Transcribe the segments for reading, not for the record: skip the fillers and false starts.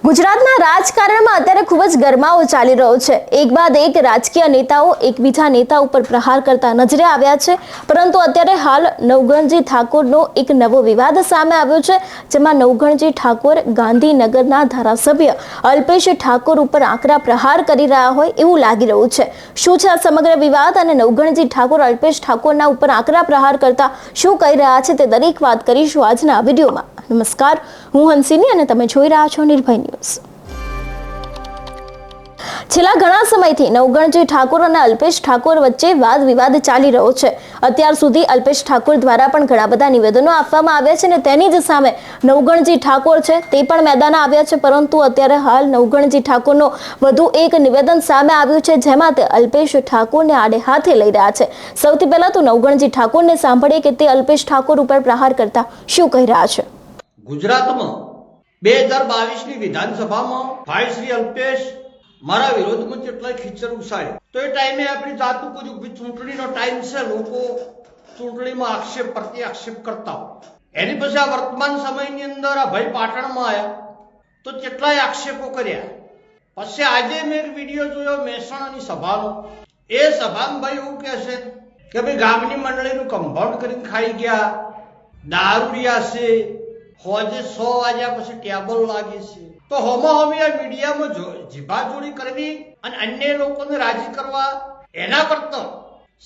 ગુજરાતના રાજકારણમાં અત્યારે ખૂબ જ ગરમાવો ચાલી રહ્યો છે। એક બાદ એક રાજકીય નેતાઓ એકબીજા નેતા ઉપર પ્રહાર કરતા નજરે આવ્યા છે, પરંતુ અત્યારે હાલ નવઘણજી ઠાકોરનો એક નવો વિવાદ સામે આવ્યો છે, જેમાં નવઘણજી ઠાકોર ગાંધીનગરના ધારાસભ્ય અલ્પેશ ઠાકોર ઉપર આકરા પ્રહાર કરી રહ્યા હોય એવું લાગી રહ્યું છે। શું છે આ સમગ્ર વિવાદ અને નવઘણજી ઠાકોર અલ્પેશ ઠાકોરના ઉપર આકરા પ્રહાર કરતા શું કહી રહ્યા છે તે દરેક વાત કરીશું આજના વિડીયોમાં। નમસ્કાર, હું હંસિની અને તમે જોઈ રહ્યા છો નિર્ભય ન્યૂઝ। છેલ્લા ઘણા સમયથી નવઘણજી ઠાકોર અને અલ્પેશ ઠાકોર વચ્ચે વાદ વિવાદ ચાલી રહ્યો છે। અત્યાર સુધી અલ્પેશ ઠાકોર દ્વારા પણ ઘણા બધા નિવેદનો આપવામાં આવ્યા છે અને તેની જ સામે નવઘણજી ઠાકોર છે તે પણ મેદાને આવ્યા છે, પરંતુ અત્યારે હાલ નવઘણજી ઠાકોરનો વધુ એક નિવેદન સામે આવ્યું છે, જેમાં તે અલ્પેશ ઠાકોરને આડે હાથે લઈ રહ્યા છે। સૌથી પહેલા તો નવઘણજી ઠાકોરને સાંભળીએ કે તે અલ્પેશ ઠાકોર ઉપર પ્રહાર કરતા શું કહી રહ્યા છે। ગુજરાતમાં 2022ની વિધાનસભામાં ભાઈ શ્રી અલ્પેશ મારા વિરોધમાં કેટલાય ખીચર ઉછાળ્યો, તો એ ટાઈમે આપણી જાતનું કીધું કે ચૂંટણીનો ટાઈમ છે, લોકો ચૂંટણીમાં આક્ષેપ પ્રતિ આક્ષેપ કરતા હોય। એની પછી આ વર્તમાન સમયની અંદર આ ભાઈ પાટણમાં આવ્યા તો કેટલાય આક્ષેપો કર્યા। પછી આજે મેં એક વિડીયો જોયો મહેસાણાની સભાનો, એ સભામાં ભાઈ એવું કહે છે કે ભાઈ ગામની મંડળીનું કમ્પાઉન્ડ કરીને ખાઈ ગયા, દારૂડિયા છે, હોજે 100 વાગ્યા પછી ટેબલ લાગે છે, તો હોમી આ મીડિયામાં જીભાજોડી કરવી અને અન્ય લોકોને રાજી કરવા એના કરતા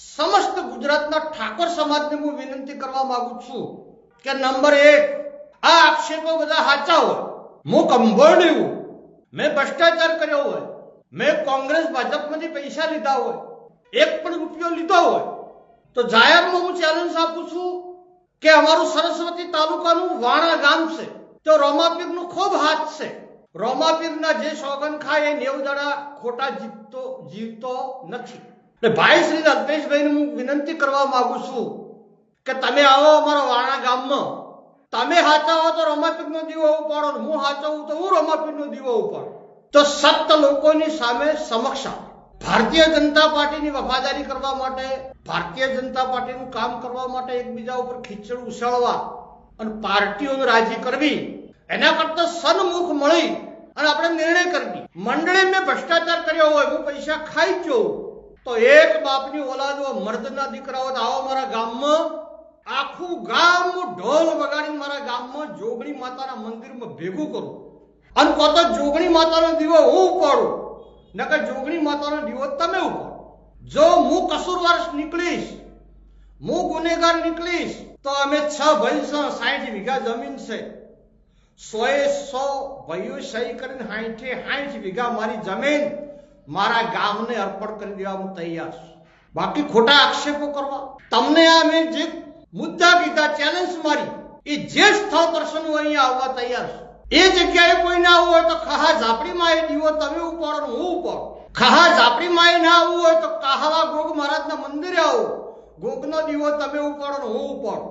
સમસ્ત ગુજરાતના ઠાકોર સમાજને હું વિનંતી કરવા માંગુ છું કે નંબર 1, આ આક્ષેપો બધા સાચા હોય, હું કંભોળ્યું, મેં ભ્રષ્ટાચાર કર્યો હોય, મેં કોંગ્રેસ ભાજપમાંથી પૈસા લીધા હોય, એક પણ રૂપિયો લીધો હોય, તો જાહેરમાં હું ચેલેન્જ આપું છું કે અમારું સરસ્વતી તાલુકાનું વાણા ગામ છે, તો રોમાપીરનું ખૂબ હાથ છે। રોમાપીરના જે સોગન ખાય એ 90 દાડા ખોટા જીવતો નથી। એટલે ભાઈ શ્રી અલ્પેશભાઈને હું વિનંતી કરવા માંગુ છું કે તમે આવો અમારા વાણા ગામમાં, તમે સાચા હો તો રોમાપીરનો દીવો ઉપાડો, હું સાચો હું તો હું રોમાપીરનો દીવો ઉપાડો, તો સત્ય લોકોની સામે સમક્ષ ભારતીય જનતા પાર્ટીની વફાદારી કરવા માટે, ભારતીય જનતા પાર્ટીનું કામ કરવા માટે એકબીજા ઉપર ખીચડ ઉછાળવા અને પાર્ટીઓને રાજી કરવી એના કરતા સન્મુખ મળી અને આપણે નિર્ણય કરવી। મંડળે મેં ભ્રષ્ટાચાર કર્યો હોય, હું પૈસા ખાઈ જઉં, તો એક બાપની ઓલાદો મર્દના દીકરાઓ આવો મારા ગામમાં, આખું ગામ ઢોલ વગાડીને મારા ગામમાં જોગણી માતાના મંદિરમાં ભેગું કરું અને પોતે જોગણી માતાનો દીવો હું ઉપાડું, નકર જોગણી માતાનો દીવો તમે ઉપાડો। જો હું કસૂરવાર નીકળીશ, હું ગુનેગાર નીકળીશ, તો અમે 6 ભાઈ 60 વીઘા જમીન છે, 100 ભાઈઓ સહી કરીને 60 વીઘા મારી જમીન મારા ગામને અર્પણ કરી દેવા હું તૈયાર છું। બાકી ખોટા આક્ષેપો કરવા, તમને આ મેં જે મુદ્દા કીધા, ચેલેન્જ મારી, એ જે સ્થળ દર્શન હોય અહીંયા આવવા તૈયાર છું। એ જગ્યાએ કોઈ ના આવવું હોય તો ખાહા ઝાપડીમાં એ દીવો તમે ઉપાડો, હું ઉપાડો। ખાહા ઝાપડીમાં એ ના આવવું હોય તો કાહવા ગોગ મહારાજના મંદિરે આવો, ગોગનો દીવો તમે ઉપાડો, હું ઉપાડો।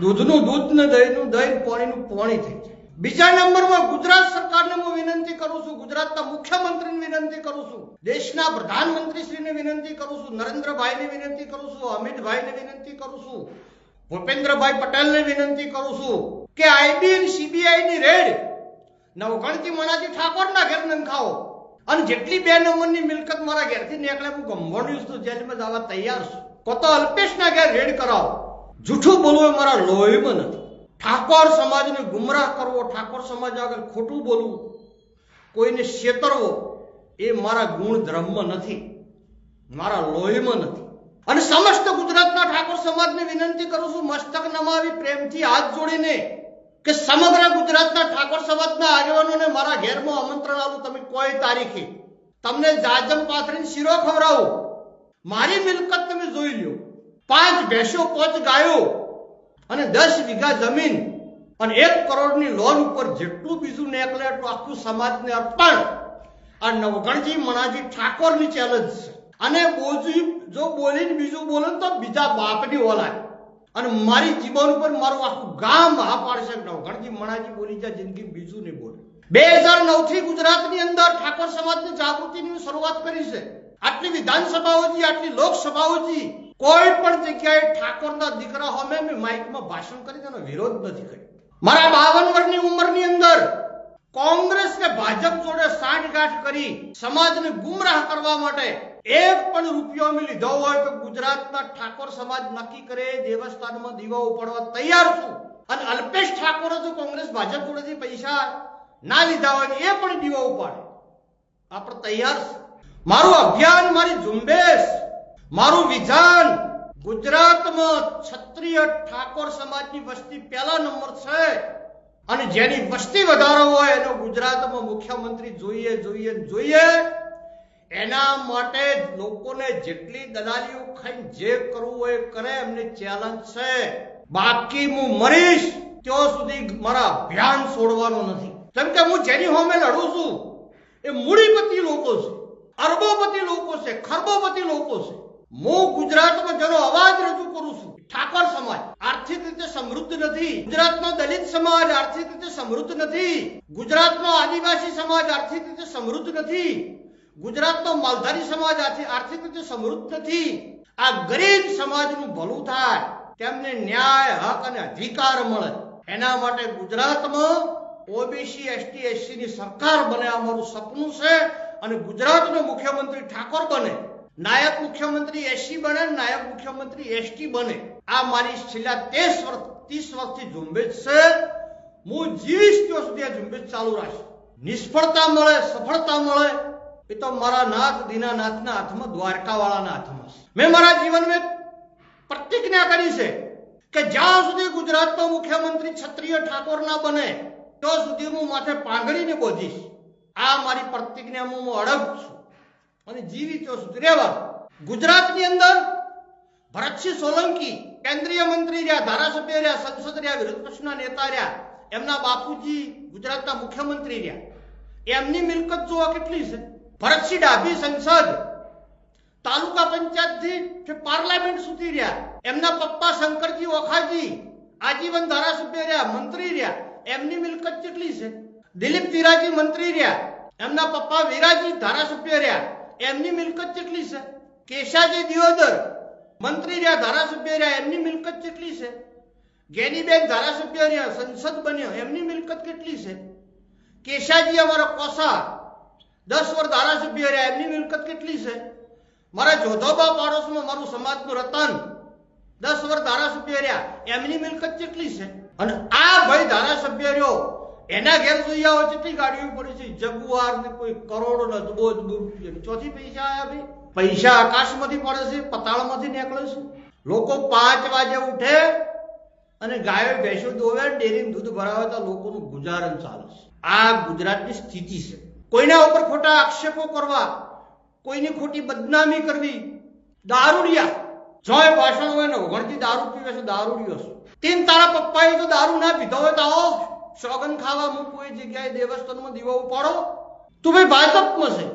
દૂધનું દૂધ ને દહીંનું દહીં, પાણીનું પાણી થઈ જાય। બીજા નંબરમાં ગુજરાત સરકારને હું વિનંતી કરું છું, ગુજરાતના મુખ્યમંત્રીને વિનંતી કરું છું, દેશના પ્રધાનમંત્રી શ્રીને વિનંતી કરું છું, નરેન્દ્રભાઈને વિનંતી કરું છું, અમિતભાઈને વિનંતી કરું છું, ભૂપેન્દ્રભાઈ પટેલને વિનંતી કરું છું કે આઈબી અને સીબીઆઈ ની રેડ નવઘણજી મણાજી ઠાકોરના ઘેર નંખાવો અને જેટલી 2 નંબરની મિલકત મારા ઘેરથી નીકળે હું ગંભોળ્યું છું, જેલમાં જવા તૈયાર છું, તો અલ્પેશના ઘેર રેડ કરાવો। જૂઠું બોલવું મારા લોહીમાં નથી। ઠાકોર સમાજને ગુમરાહ કરવો, ઠાકોર સમાજ આગળ ખોટું બોલવું, કોઈને છેતરવો એ મારા ગુણ ધર્મમાં નથી, મારા લોહીમાં નથી। અને સમસ્ત ગુજરાતના ઠાકોર સમાજને વિનંતી કરું છું, મસ્તક નમાવી પ્રેમથી હાથ જોડીને કે સમગ્ર ગુજરાતના ઠાકોર સમાજના આગેવાનોને મારા ઘેરમાં આમંત્રણ આલું, તમે કોઈ તારીખે તમને જાજમ પાથરીને શીરો ખવડાવો, મારી મિલકત તમે જોઈ લ્યો, 5 ભેંસો 5 ગાયો અને 10 વીઘા જમીન અને 1 કરોડની લોન ઉપર જેટલું બીજું નીકળે એટલું આખું સમાજને અર્પણ। આ નવઘણજી મણાજી ઠાકોરની ચેલેન્જ છે। અને જો બોલીને બીજું બોલે તો બીજા બાપની ઓલાય અને મારી જીવન ઉપર મારું આખું ગામ હા પાડશે, નવઘણજી મણાજી બોલી જાય, જિંદગી બીજું નહીં બોલે। 2009 થી ગુજરાતની અંદર ઠાકોર સમાજની જાગૃતિની શરૂઆત કરી છે। આટલી વિધાનસભાઓજી, આટલી લોકસભાઓજી, કોઈ પણ જગ્યાએ ઠાકોરના દીકરા સામે મેં માઇકમાં ભાષણ કરી તેનો વિરોધ નથી કર્યો। મારા 52 વર્ષની ઉંમરની અંદર કોંગ્રેસ કે ભાજપ જોડે સાંઠગાંઠ કરી સમાજને ગુમરાહ કરવા માટે એક પણ રૂપિયો અમે લીધો હોય તો ગુજરાતના ઠાકોર સમાજ નક્કી કરે દેવસ્થાનમાં દીવા ઉપાડવા તૈયાર છું. અને અલ્પેશ ઠાકોરે જો કોંગ્રેસ ભાજપ જોડેથી પૈસા ના લીધા હોય એ પણ દીવા ઉપાડે આપણે તૈયાર છે. મારું અભિયાન, મારી ઝુંબેશ, મારું વિધાન ગુજરાતમાં ક્ષત્રિય ઠાકોર સમાજની વસ્તી પહેલા નંબર છે અને જેની વસ્તી વધારો હોય એનો ગુજરાતમાં મુખ્યમંત્રી જોઈએ જોઈએ જોઈએ. એના માટે લોકોને જેટલી દલાલીઓ ખાઈને જે કરવું હોય કરે એમને ચેલેન્જ છે. બાકી હું મરીશ ત્યાં સુધી મારા અભિયાન છોડવાનો નથી. કેમ કે હું જેની સામે લડું છું એ મૂડીપતિ લોકો છે, અરબોપતિ લોકો છે, ખરબોપતિ લોકો છે. હું ગુજરાતમાં જેનો અવાજ રજૂ કરું છું ઠાકોર સમાજ આર્થિક રીતે સમૃદ્ધ નથી, ગુજરાતનો દલિત સમાજ આર્થિક રીતે સમૃદ્ધ નથી, ગુજરાતનો આદિવાસી સમાજ આર્થિક રીતે સમૃદ્ધ નથી, ગુજરાતનો માલધારી સમાજ આર્થિક રીતે સમૃદ્ધ નથી. આ ગરીબ સમાજનું ભલું થાય, તેમને ન્યાય, હક અને અધિકાર મળે એના માટે ગુજરાતમાં ઓબીસી એસટી એસસી ની સરકાર બને અમારું સપનું છે. અને ગુજરાતનો મુખ્યમંત્રી ઠાકોર બને, નાયબ મુખ્યમંત્રી એસસી બને, નાયબ મુખ્યમંત્રી એસટી બને. આ મારી છેલ્લા 30 વર્ષથી ઝુંબેશ છે. હું જીવીશ ત્યાં સુધી આ ઝુંબેશ ચાલુ રાખીશ. નિષ્ફળતા મળે, સફળતા મળે એ તો મારા નાથ દીનાનાથના હાથમાં, દ્વારકાવાળાના હાથમાં છે. મેં મારા જીવનમાં પ્રતિજ્ઞા કરી છે કે જ્યાં સુધી ગુજરાતનો મુખ્યમંત્રી ક્ષત્રિય ઠાકોર ના બને ત્યાં સુધી હું માથે પાંગડીને બોધીશ. આ મારી પ્રતિજ્ઞામાં હું અડગ છું અને જીવી ત્યાં સુધી રહેવા. ગુજરાતની અંદર ભરતસિંહ સોલંકી કેન્દ્રીય મંત્રી રહ્યા, ધારાસભ્ય રહ્યા, સંસદ રહ્યા, વિરોધ પક્ષના નેતા રહ્યા, એમના બાપુજી ગુજરાતના મુખ્યમંત્રી રહ્યા. એમની મિલકત જોવા કેટલી છે. ભરતસિંહ ડાભી સંસદ, તાલુકા પંચાયતથી પાર્લામેન્ટ સુધી રહ્યા. એમના પપ્પા શંકરજી ઓખાજી આજીવન ધારાસભ્ય રહ્યા, મંત્રી રહ્યા. એમની મિલકત કેટલી છે. દિલીપ વિરાજી મંત્રી રહ્યા, એમના પપ્પા વિરાજી ધારાસભ્ય રહ્યા. એમની મિલકત કેટલી છે. કેશાજી દિયોદર મંત્રી રહ્યા, ધારાસભ્ય રહ્યા. એમની મિલકત કેટલી છે. ગેનીબેન ધારાસભ્ય રહ્યા, સંસદ બન્યો. એમની મિલકત કેટલી છે. કેશાજી અમારા કોસા 10 વર્ષ ધારાસભ્ય રહ્યા. એમની મિલકત કેટલી છે. મારા જોધોબા પાડોશમાં મારું સમાજનું રતન 10 વર્ષ ધારાસભ્ય રહ્યા. એમની મિલકત કેટલી છે. અને આ ભાઈ ધારાસભ્ય રહ્યો એના ઘેર જોઈ આવો કેટલી ગાડીઓ પડી છે. જગુઆર ને કોઈ કરોડો ને અજબો રૂપિયા. ચોથી પૈસા આયા ભાઈ. પૈસા આકાશમાંથી પડે છે, પતાળમાંથી નીકળે છે. લોકો 5 વાગે ઉઠે અને ગાયો ભેંસો દોવે, ડેરીમાં દૂધ ભરાવે તો લોકોનું ગુજારણ ચાલે છે. આ ગુજરાતની સ્થિતિ છે. કોઈના ઉપર ખોટા આક્ષેપો કરવા, કોઈની ખોટી બદનામી કરવી. દારૂડિયા જોય ભાષણ હોય ને વગણથી દારૂ પીવે છે, દારૂડિયો છે. તેમ તારા પપ્પાએ તો દારૂ ના પીધો હોય તો આવો સોગન ખાવા હું કોઈ જગ્યાએ દેવસ્થાનમાં દીવા ઉપાડો. તું ભાઈ ભાજપમાં છે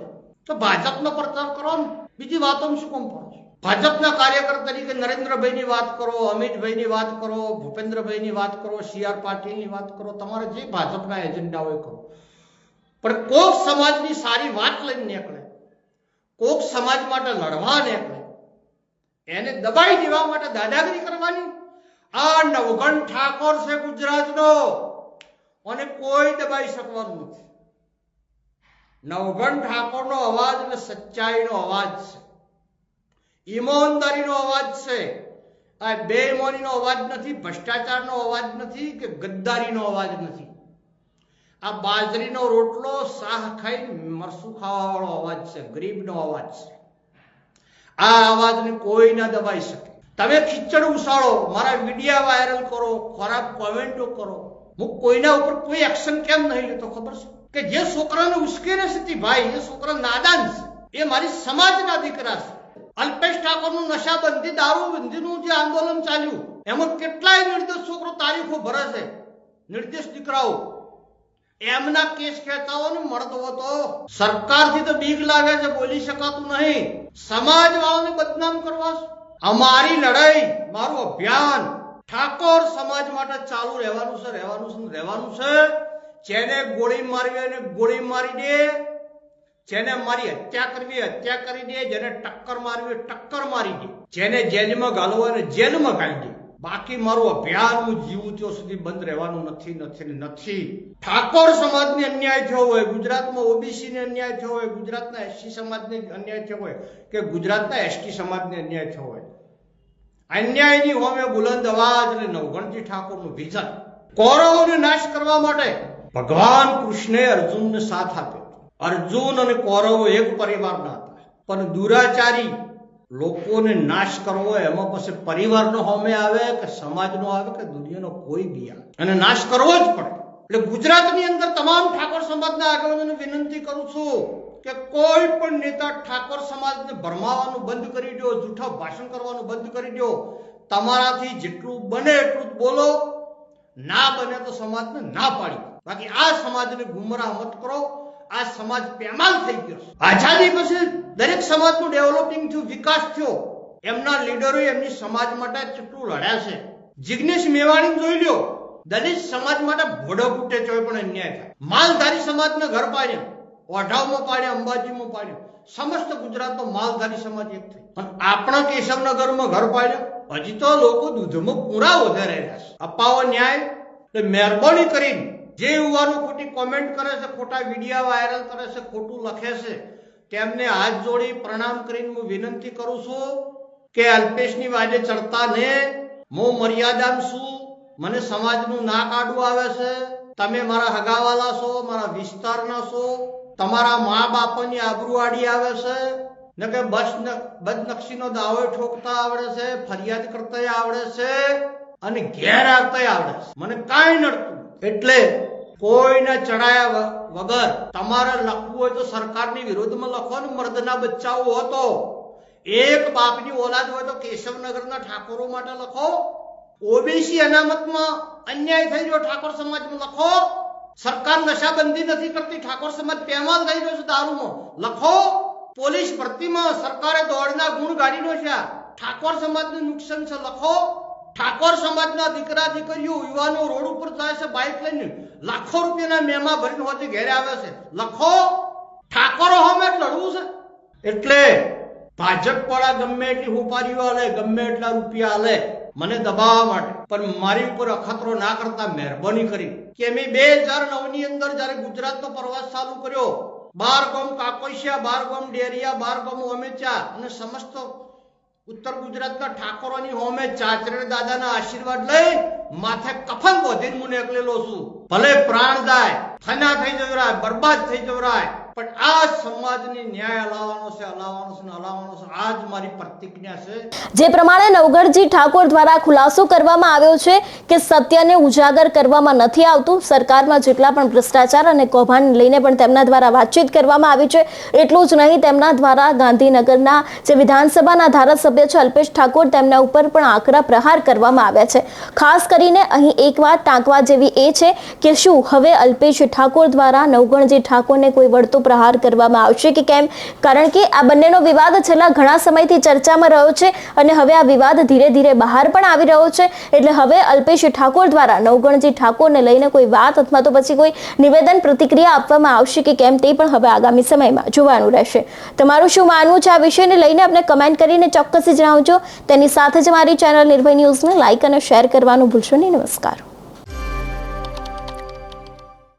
તો ભાજપનો પ્રચાર કરો ને, બીજી વાતોમાં શું કામ પડો છો. ભાજપના કાર્યકર તરીકે નરેન્દ્રભાઈની વાત કરો, અમિતભાઈની વાત કરો, ભૂપેન્દ્રભાઈની વાત કરો, CR પાટીલની વાત કરો, તમારે જે ભાજપના એજન્ડા હોય કરો. પણ કોક સમાજની સારી વાત લઈને નીકળે, કોક સમાજ માટે લડવા નીકળે, એને દબાઈ દેવા માટે દાદાગીરી કરવાની. આ નવઘણ ઠાકોર છે ગુજરાતનો અને કોઈ દબાઈ શકવાનું નથી. નવઘણ ઠાકોરનો અવાજ એટલે સચ્ચાઈનો અવાજ છે, ઈમાનદારીનો અવાજ છે. આ બેઈમાનીનો અવાજ નથી, ભ્રષ્ટાચારનો અવાજ નથી કે ગદ્દારીનો અવાજ નથી. આ બાજરીનો રોટલો શાહ ખાઈ મરસું ખાવા વાળો અવાજ છે, ગરીબનો અવાજ છે. આ અવાજને કોઈ ના દબાઈ શકે. તમે ખીચડ ઉછાળો, મારા વિડિયા વાયરલ કરો, ખરાબ કોમેન્ટો કરો, હું કોઈના ઉપર કોઈ એક્શન કેમ નહીં લેતો ખબર છે કે જે છોકરાને ઉશ્કેરે છે ભાઈ, એ છોકરા નાદાન છે. એ મારી સમાજના દીકરા છે. અલ્પેશ ઠાકોરનું નશાબંધી, દારૂબંધીનું જે આંદોલન ચાલ્યું એમાં કેટલાય નિર્દોષ છોકરો તારીખો ભરે છે, નિર્દોષ દીકરાઓ. એમના કેસ ખેંચાવો મળતો હતો. સરકારથી તો બીક લાગે છે, બોલી શકાતું નહીં. સમાજ વાળાને બદનામ કરવા. અમારી લડાઈ, મારું અભિયાન ઠાકોર સમાજ માટે ચાલુ રહેવાનું છે, રહેવાનું છે. જેને ગોળી મારવી એને ગોળી મારી દે, જેને મારી હત્યા કરવી હત્યા કરી દે, જેને ટક્કર મારવી ટક્કર મારી દે, જેને જેલમાં ઘાલવો એને જેલમાં ઘાલી દે. બાકી મારું અભિયાન હું જીવું ત્યાં સુધી બંધ રહેવાનું નથી. ઠાકોર સમાજને અન્યાય થયો હોય, ગુજરાતમાં ઓબીસી ને અન્યાય થયો હોય, ગુજરાતના એસસી સમાજને અન્યાય થયો હોય કે ગુજરાતના એસટી સમાજને અન્યાય થયો હોય, અન્યાયની હોમે બુલંદ અવાજ અને નવઘણજી ઠાકોરનું વિઝન. કૌરવોને નાશ કરવા માટે ભગવાન કૃષ્ણે અર્જુનને સાથ આપ્યો. અર્જુન અને કૌરવો એક પરિવારના હતા, પણ દુરાચારી લોકોને નાશ કરવો એમાં પછી પરિવારનો હોમે આવે કે સમાજનો આવે કે દુનિયાનો કોઈ બી આવે, અને નાશ કરવો જ પડે. એટલે ગુજરાતની અંદર તમામ ઠાકોર સમાજના આગેવાનોને વિનંતી કરું છું કે કોઈ પણ નેતા ઠાકોર સમાજને ભરમાવાનું બંધ કરી દો, જૂઠા ભાષણ કરવાનું બંધ કરી દો. તમારાથી જેટલું બને એટલું જ બોલો, ના બને તો સમાજને ના પાડી. બાકી આ સમાજને ગુમરાહ મત કરો. આ સમાજ પેમાલ થઈ ગયો. આઝાદી પછી દરેક સમાજનું ડેવલપિંગ થયું, વિકાસ થયો. એમના લીડરો એમની સમાજ માટે કેટલું લડ્યા છે. જિગ્નેશ મેવાણી જોઈ લ્યો, દલિત સમાજ માટે ભોડો ફૂટે ચોય પણ અન્યાય થાય. માલધારી સમાજને ઘર પાડ્યા, ઓઢાવમાં પાડ્યા, અંબાજીમાં પાડ્યા. સમસ્ત ગુજરાતનો માલધારી સમાજ એક થઈ. પણ આપણા કેશવનગરમાં ઘર પાડ્યા. હજી તો લોકો દૂધમાં પૂરા વધારે રહ્યા છે. અપાવો ન્યાય. એટલે મહેરબાની કરીને જે યુવાનો ખોટી કોમેન્ટ કરે છે, ખોટા વિડીયો વાયરલ કરે છે, ખોટું લખે છે, તેમને હાથ જોડી પ્રણામ કરીને હું વિનંતી કરું છું કે અલ્પેશની વાજે ચડતા ને હું મર્યાદામાં છું. મને સમાજનું ના કાઢવું આવે છે. તમે મારા હગાવાલા છો, મારા વિસ્તારના છો, તમારા મા બાપની આબરૂ આડી આવે છે ને કે બદનક્ષીનો દાવો ઠોકતા આવડે છે, ફરિયાદ કરતા આવડે છે અને ઘેર આવતા આવડે છે. મને કાંઈ નડતું. એટલે કોઈને ચડાયા વગર તમારે લખવું હોય તો સરકારની વિરોધમાં લખો ને. મર્દના બચ્ચાઓ હતો, એક બાપની ઓલાદ હોય તો કેશવનગરના ઠાકોરો માટે લખો. ઓબીસી અનામતમાં અન્યાય થઈ રહ્યો ઠાકોર સમાજમાં લખો. સરકાર નશાબંધી નથી કરતી, ઠાકોર સમાજ પેમાલ થઈ રહ્યો છે દારૂમાં લખો. પોલીસ ભરતીમાં સરકારે દોડના ગુણ ગાડીનો છે, ઠાકોર સમાજનું નુકસાન છે લખો. ઠાકોર સમાજના દીકરા દીકરીઓ યુવાનો રોડ ઉપર જાય છે બાઇક લઈને, લાખો રૂપિયાના મેમા ભરીને હોતી ઘેરે આવે છે લખો. ઠાકોરો હોમે લડવું છે. એટલે ભાજપ વાળા ગમે એટલી હુપારીઓ આલે, ગમે એટલા રૂપિયા આલે મને દબાવવા માટે, પણ મારી ઉપર અખતરો ના કરતા મહેરબાની કરી. કે મેં 2009 ની અંદર જયારે ગુજરાતનો પ્રવાસ ચાલુ કર્યો, 12 ગામ કાકોશિયા, 12 ગામ ડેરિયા, 12 ગામ ઓમેચા અને સમસ્ત ઉત્તર ગુજરાતના ઠાકોરોની હોમે ચાચરે દાદાના આશીર્વાદ લઈ માથે કફન બોધીને હું એકલેલો છું. ભલે પ્રાણ જાય, ફના થઈ જવરાય, બરબાદ થઈ જવરાય, પણ આ સમાજની ન્યાય હલાવવાનો છે. આ જ મારી પ્રતિજ્ઞા છે. જે પ્રમાણે નવઘણજી ઠાકોર દ્વારા ખુલાસો કરવામાં આવ્યો છે કે સત્યને ઉજાગર કરવામાં નથી આવતું. સરકારમાં જેટલા પણ ભ્રષ્ટાચાર અને કૌભાંડ લઈને પણ તેમના દ્વારા વાતચીત કરવામાં આવી છે. એટલું જ નહીં, તેમના દ્વારા ગાંધીનગરના જે વિધાનસભાના ધારાસભ્ય છે અલ્પેશ ઠાકોર, તેમના ઉપર પણ આકરા પ્રહાર કરવામાં આવ્યા છે. ખાસ કરીને અહીં એક વાત ટાંકવા જેવી એ છે કે શું હવે અલ્પેશ ઠાકોર દ્વારા નવઘણજી ઠાકોરને કોઈ વળતો પ્રહાર કરવામાં આવશે કે કેમ? કારણ કે આ બંનેનો વિવાદ છેલ્લા ઘણા સમયથી ચર્ચામાં રહ્યો છે અને હવે આ વિવાદ ધીરે ધીરે બહાર પણ આવી રહ્યો છે. એટલે હવે અલ્પેશ ઠાકોર દ્વારા નવઘણજી ઠાકોરને લઈને કોઈ વાત અથવા તો પછી કોઈ નિવેદન, પ્રતિક્રિયા આપવામાં આવશે કે કેમ, તે પણ હવે આગામી સમયમાં જોવાનું રહેશે. તમારું શું માનવું છે આ વિષયને લઈને આપણે કમેન્ટ કરીને ચોક્કસથી જણાવજો. તેની સાથે જ મારી ચેનલ નિર્ભય ન્યૂઝને લાઇક અને શેર કરવાનું ભૂલશો નહીં. નમસ્કાર.